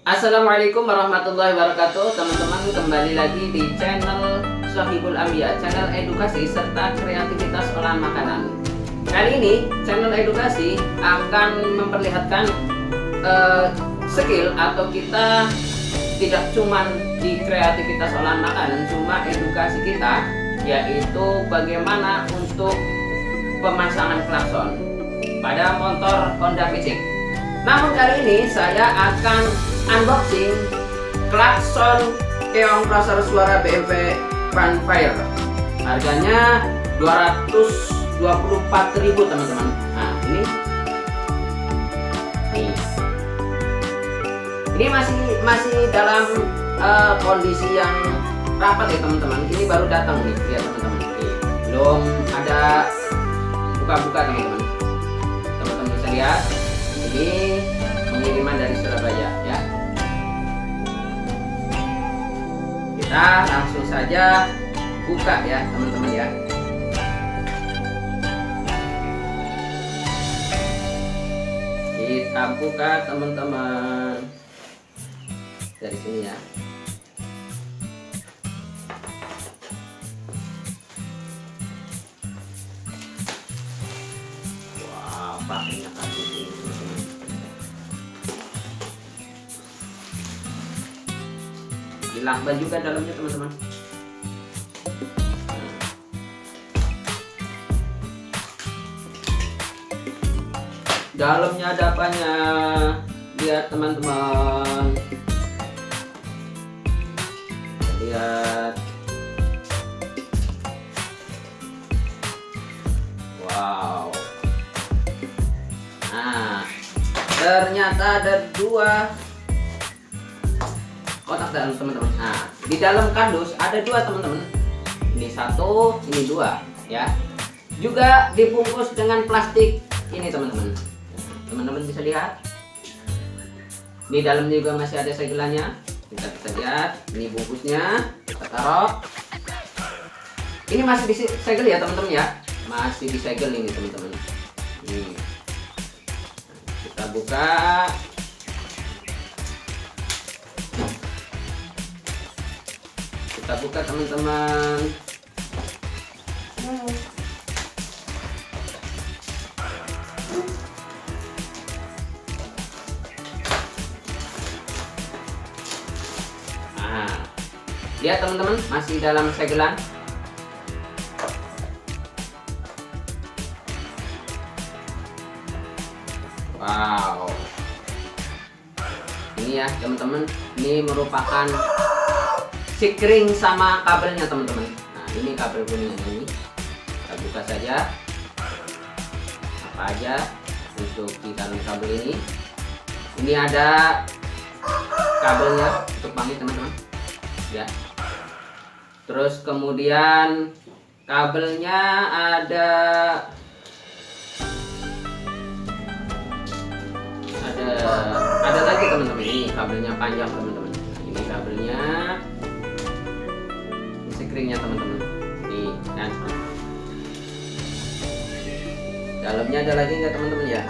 Assalamualaikum warahmatullahi wabarakatuh. Teman-teman, kembali lagi di channel Sohibul Ambiya, channel edukasi serta kreativitas olahan makanan. Kali ini channel edukasi akan memperlihatkan skill atau kita tidak cuman di kreativitas olahan makanan, cuma edukasi kita yaitu bagaimana untuk pemasangan klakson pada motor Honda Magic. Namun kali ini saya akan unboxing klakson keong pasar suara BMW Funfire. Harganya 224.000 teman-teman. Nah, ini masih dalam kondisi yang rapat ya teman-teman. Ini baru datang nih, lihat teman-teman. Belum ada buka-buka teman-teman. Teman-teman bisa lihat. Ini pengiriman dari Surabaya ya. Kita langsung saja buka ya teman-teman ya. Kita buka teman-teman dari sini ya. Wow, pakainya kardus ini teman-teman. Dilakban juga dalamnya teman-teman. Dalamnya ada apanya? Lihat teman-teman. Lihat. Wow. Nah, ternyata ada dua kotak dalam teman-teman. Nah, di dalam kardus ada dua teman-teman. Ini satu, ini dua ya. Juga dibungkus dengan plastik ini teman-teman. Teman-teman bisa lihat. Di dalamnya juga masih ada segelannya. Kita bisa lihat. Ini bungkusnya. Kita taruh. Ini masih disegel ya teman-teman ya. Masih disegel ini teman-teman. Ini. Kita buka. Kita buka teman-teman. Nah, lihat teman-teman, masih dalam segelan. Wow. Ini ya teman-teman, ini merupakan sikring sama kabelnya teman-teman. Nah, ini kabel kuning ini. Kita buka saja. Apa aja untuk di dalam kabel ini. Ini ada kabelnya untuk pamit teman-teman. Ya. Terus kemudian kabelnya ada lagi teman-teman. Ini kabelnya panjang teman-teman. Ini kabelnya. Screennya teman-teman. Nih, kan. Dalamnya ada lagi nggak teman-teman ya?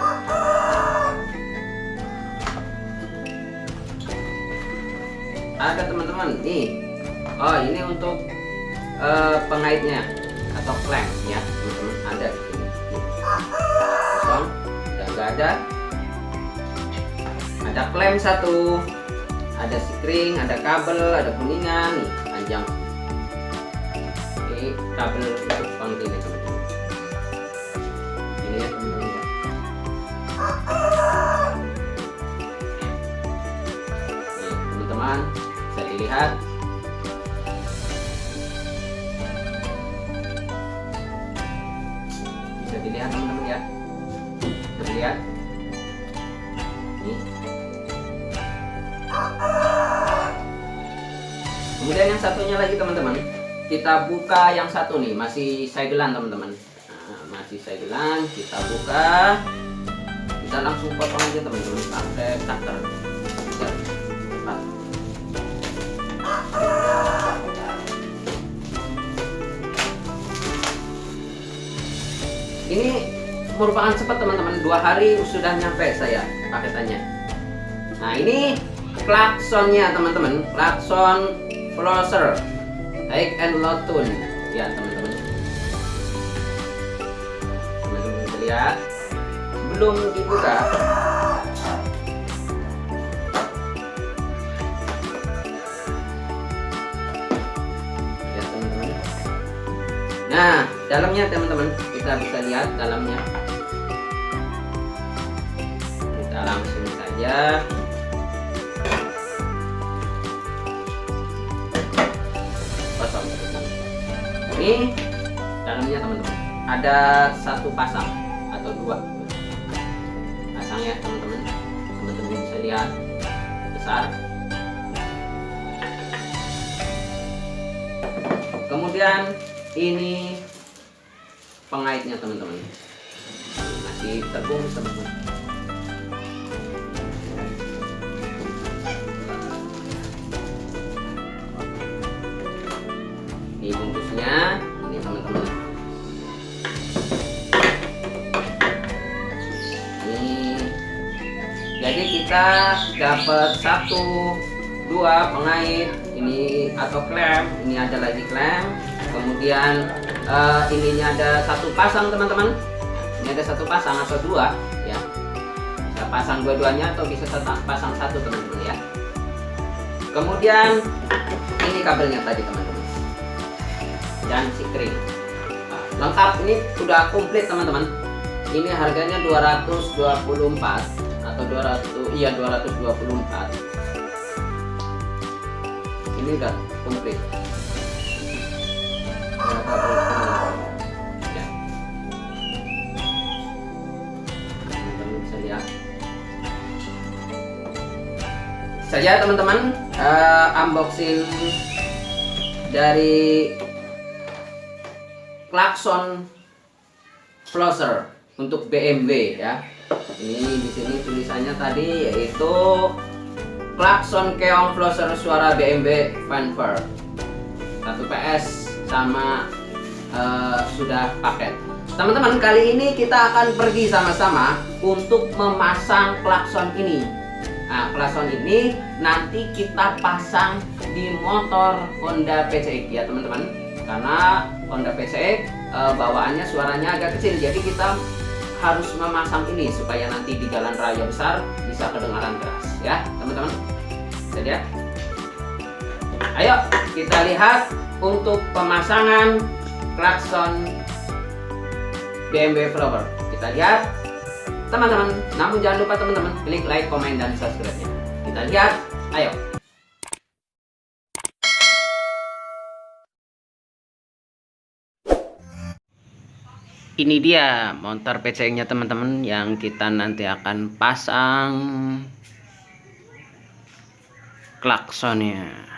Ada teman-teman. Nih. Oh, ini untuk pengaitnya atau clamp ya, teman-teman. Ada di sini. Kosong. Dan nggak ada. Ada clamp satu. Ada screen, ada kabel, ada kuningan, nih panjang. Ini kabel untuk pengaitnya teman-teman. Ini ya teman-teman ya. Nih teman-teman, bisa dilihat. Bisa dilihat teman-teman ya. Bisa dilihat. Nih. Kemudian yang satunya lagi teman-teman, kita buka yang satu nih, masih segelan teman-teman. Nah, masih segelan, kita buka. Kita langsung potong aja teman-teman pakai cutter. Cepat. Ini merupakan cepat teman-teman, 2 hari sudah nyampe saya paketannya. Nah, ini klaksonnya teman-teman, klakson Flosser high and low tone ya teman-teman. Teman-teman bisa lihat belum dibuka. Ya teman-teman. Nah, dalamnya teman-teman, kita bisa lihat dalamnya. Kita langsung saja kosong. Ini dalamnya teman-teman, ada satu pasang atau dua pasangnya teman-teman. Teman-teman bisa lihat besar. Kemudian ini pengaitnya teman-teman, masih terbungkus teman-teman. Ini bungkusnya, ini teman-teman. Ini jadi kita dapat 1, 2 pengait ini atau klem. Ini ada lagi klem. Kemudian ininya ada satu pasang teman-teman. Ini ada satu pasang atau dua ya. Bisa pasang dua-duanya atau bisa pasang satu teman-teman ya. Kemudian ini kabelnya tadi teman-teman. Dan sikring lengkap, ini sudah komplit teman-teman. Ini harganya 224 atau 224. Ini udah komplit ya. Teman-teman bisa lihat saja teman-teman, unboxing dari klakson Flosser untuk BMW ya. Ini di sini tulisannya tadi yaitu klakson keong Flosser suara BMW fanfare 1 PS sama sudah paket. Teman-teman, kali ini kita akan pergi sama-sama untuk memasang klakson ini. Nah, klakson ini nanti kita pasang di motor Honda PCX ya teman-teman. Karena Honda PCX bawaannya suaranya agak kecil, jadi kita harus memasang ini supaya nanti di jalan raya besar bisa kedengaran keras ya teman-teman. Jadi ya, ayo kita lihat untuk pemasangan klakson BMW Flosser. Kita lihat teman-teman, namun jangan lupa teman-teman klik like, komen, dan subscribe-nya. Kita lihat, ayo. Ini dia motor PCX-nya teman-teman yang kita nanti akan pasang klaksonnya.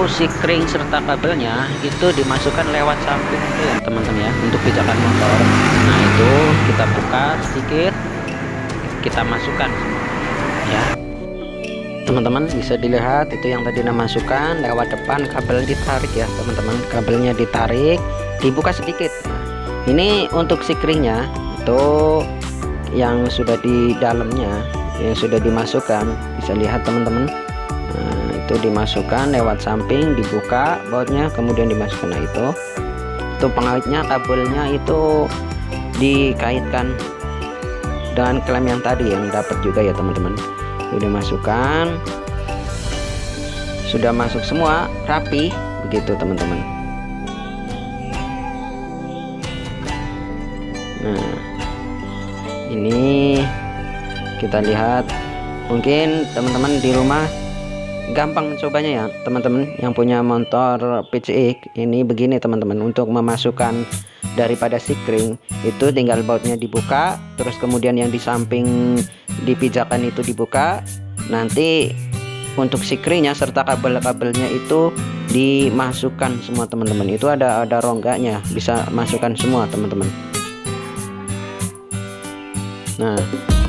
Sikring serta kabelnya itu dimasukkan lewat samping itu ya teman-teman ya, untuk pijakan motor. Nah itu kita buka sedikit, kita masukkan ya teman-teman. Bisa dilihat itu yang tadi masukkan lewat depan, kabel ditarik ya teman-teman, kabelnya ditarik, dibuka sedikit. Nah, ini untuk sikringnya itu yang sudah di dalamnya, yang sudah dimasukkan, bisa lihat teman-teman. Nah, itu dimasukkan lewat samping, dibuka bautnya, kemudian dimasukkan. Nah itu pengaitnya, kabelnya itu dikaitkan dengan klem yang tadi yang dapat juga ya teman-teman. Ini dimasukkan, sudah masuk semua rapi begitu teman-teman. Nah ini kita lihat, mungkin teman-teman di rumah gampang mencobanya ya teman-teman yang punya motor PCX ini. Begini teman-teman, untuk memasukkan daripada sikring itu tinggal bautnya dibuka, terus kemudian yang di samping dipijakan itu dibuka, nanti untuk sikringnya serta kabel-kabelnya itu dimasukkan semua teman-teman. Itu ada rongganya, bisa masukkan semua teman-teman. Nah,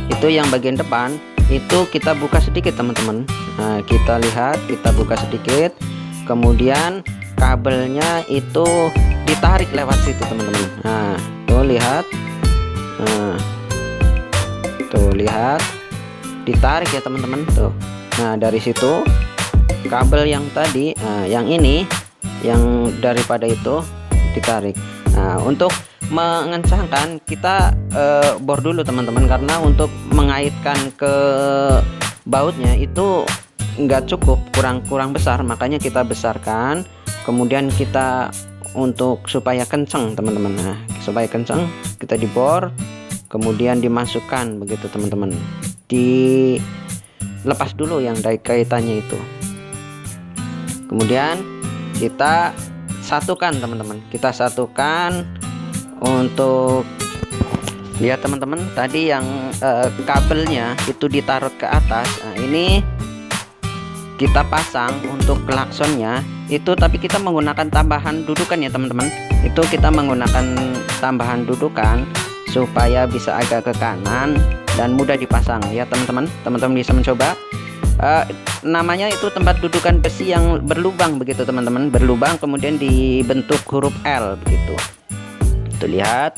itu yang bagian depan itu kita buka sedikit teman-teman. Nah, kita lihat, kita buka sedikit, kemudian kabelnya itu ditarik lewat situ teman-teman. Nah, tuh lihat, nah, tuh lihat, ditarik ya teman-teman tuh. Nah, dari situ kabel yang tadi, yang ini, yang daripada itu ditarik. Nah, untuk mengencangkan kita bor dulu teman-teman, karena untuk mengaitkan ke bautnya itu nggak cukup, kurang besar, makanya kita besarkan. Kemudian kita untuk supaya kencang teman-teman. Nah, supaya kencang kita dibor, kemudian dimasukkan begitu teman-teman. Dilepas dulu yang dari kaitannya itu. Kemudian kita satukan teman-teman, kita satukan untuk lihat teman-teman. Tadi yang kabelnya itu ditaruh ke atas. Nah, ini kita pasang untuk klaksonnya itu, tapi kita menggunakan tambahan dudukan ya teman-teman. Itu kita menggunakan tambahan dudukan supaya bisa agak ke kanan dan mudah dipasang ya teman-teman. Teman-teman bisa mencoba. Namanya itu tempat dudukan besi yang berlubang begitu teman-teman, berlubang kemudian dibentuk huruf L begitu. Itu lihat,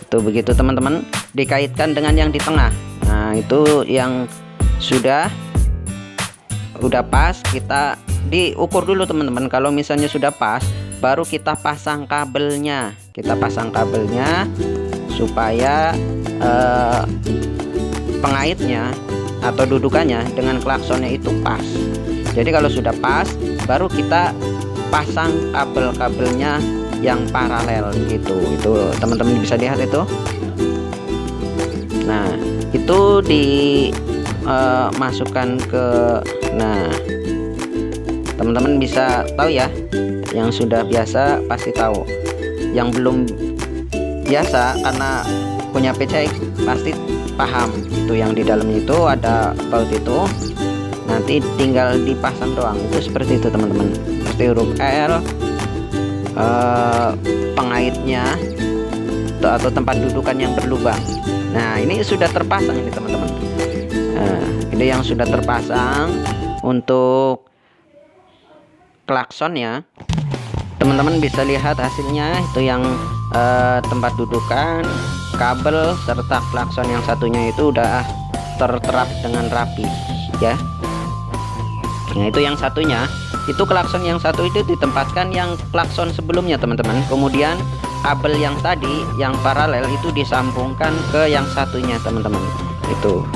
itu begitu teman-teman, dikaitkan dengan yang di tengah. Nah, itu yang sudah pas, kita diukur dulu teman-teman. Kalau misalnya sudah pas, baru kita pasang kabelnya. Kita pasang kabelnya supaya pengaitnya atau dudukannya dengan klaksonnya itu pas. Jadi kalau sudah pas, baru kita pasang kabel-kabelnya yang paralel gitu. Itu teman-teman bisa lihat itu. Nah, itu dimasukkan ke, nah teman-teman bisa tahu ya, yang sudah biasa pasti tahu. Yang belum biasa karena punya PC pasti paham itu, yang di dalamnya itu ada baut itu, nanti tinggal dipasang doang. Itu seperti itu teman-teman, seperti huruf L, pengaitnya atau tempat dudukan yang berlubang. Nah, ini sudah terpasang ini teman-teman. Nah, ini yang sudah terpasang untuk klaksonnya. Teman-teman bisa lihat hasilnya itu, yang tempat dudukan, kabel serta klakson yang satunya itu udah terterap dengan rapi ya. Nah, itu yang satunya, itu klakson yang satu itu ditempatkan yang klakson sebelumnya teman-teman. Kemudian kabel yang tadi yang paralel itu disambungkan ke yang satunya teman-teman. Itu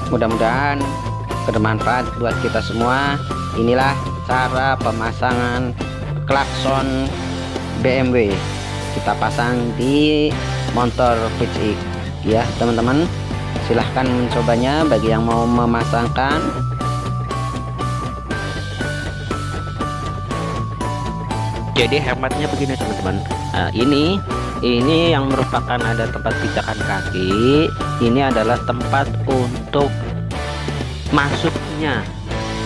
mudah-mudahan bermanfaat buat kita semua. Inilah cara pemasangan klakson BMW kita pasang di motor VCX ya teman-teman. Silahkan mencobanya bagi yang mau memasangkan. Jadi hematnya begini teman-teman. Nah, ini yang merupakan ada tempat pijakan kaki. Ini adalah tempat untuk masuknya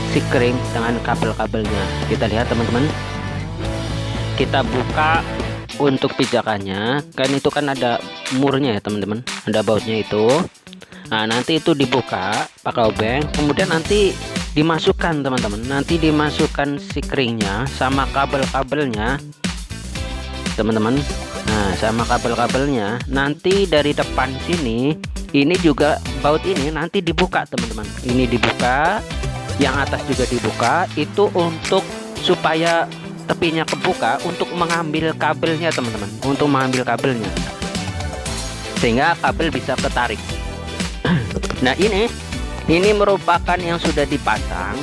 sikring dengan kabel-kabelnya. Kita lihat teman-teman, kita buka untuk pijakannya, kan itu kan ada murnya ya teman-teman, ada bautnya itu. Nah, nanti itu dibuka pakai obeng, kemudian nanti dimasukkan teman-teman, nanti dimasukkan sikringnya sama kabel-kabelnya teman-teman. Nah, sama kabel-kabelnya nanti dari depan sini, ini juga baut ini nanti dibuka teman-teman. Ini dibuka, yang atas juga dibuka, itu untuk supaya tepinya kebuka untuk mengambil kabelnya teman-teman, untuk mengambil kabelnya sehingga kabel bisa ketarik. Nah, ini merupakan yang sudah dipasang.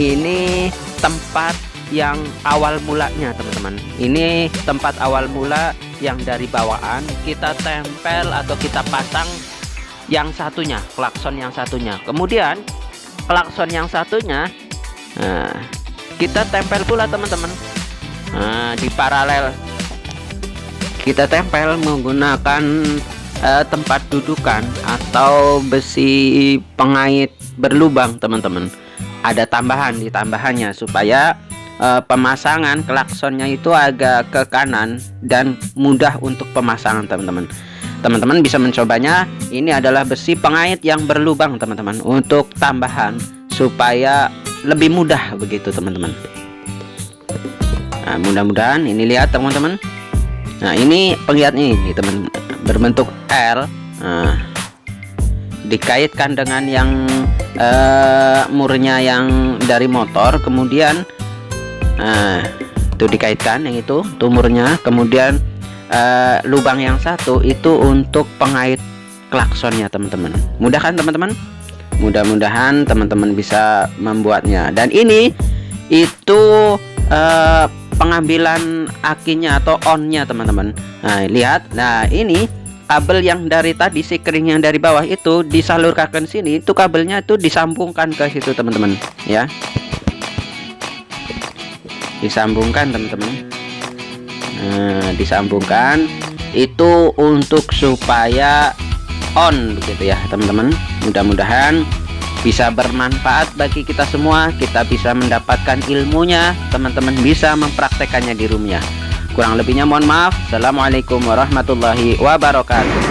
Ini tempat yang awal mulanya teman-teman. Ini tempat awal mula yang dari bawaan kita tempel atau kita pasang yang satunya, klakson yang satunya. Kemudian klakson yang satunya, nah, kita tempel pula teman-teman. Nah, di paralel kita tempel menggunakan tempat dudukan atau besi pengait berlubang teman-teman. Ada tambahan di tambahannya supaya pemasangan klaksonnya itu agak ke kanan dan mudah untuk pemasangan teman-teman. Teman-teman bisa mencobanya. Ini adalah besi pengait yang berlubang teman-teman, untuk tambahan supaya lebih mudah begitu teman-teman. Nah, mudah-mudahan ini, lihat teman-teman. Nah, ini pengiatnya ini teman, berbentuk L. Nah, dikaitkan dengan yang murnya yang dari motor, kemudian itu dikaitkan yang itu murnya, kemudian lubang yang satu itu untuk pengait klaksonnya teman-teman. Mudah kan teman-teman? Mudah-mudahan teman-teman bisa membuatnya. Dan ini itu pengambilan akinya atau onnya teman-teman. Nah, lihat. Nah, ini kabel yang dari tadi, si kering yang dari bawah itu disalurkan sini, itu kabelnya itu disambungkan ke situ teman-teman ya. Disambungkan teman-teman. Nah, disambungkan itu untuk supaya on begitu ya teman-teman. Mudah-mudahan bisa bermanfaat bagi kita semua. Kita bisa mendapatkan ilmunya, teman-teman bisa mempraktekannya di rumahnya. Kurang lebihnya mohon maaf. Assalamualaikum warahmatullahi wabarakatuh.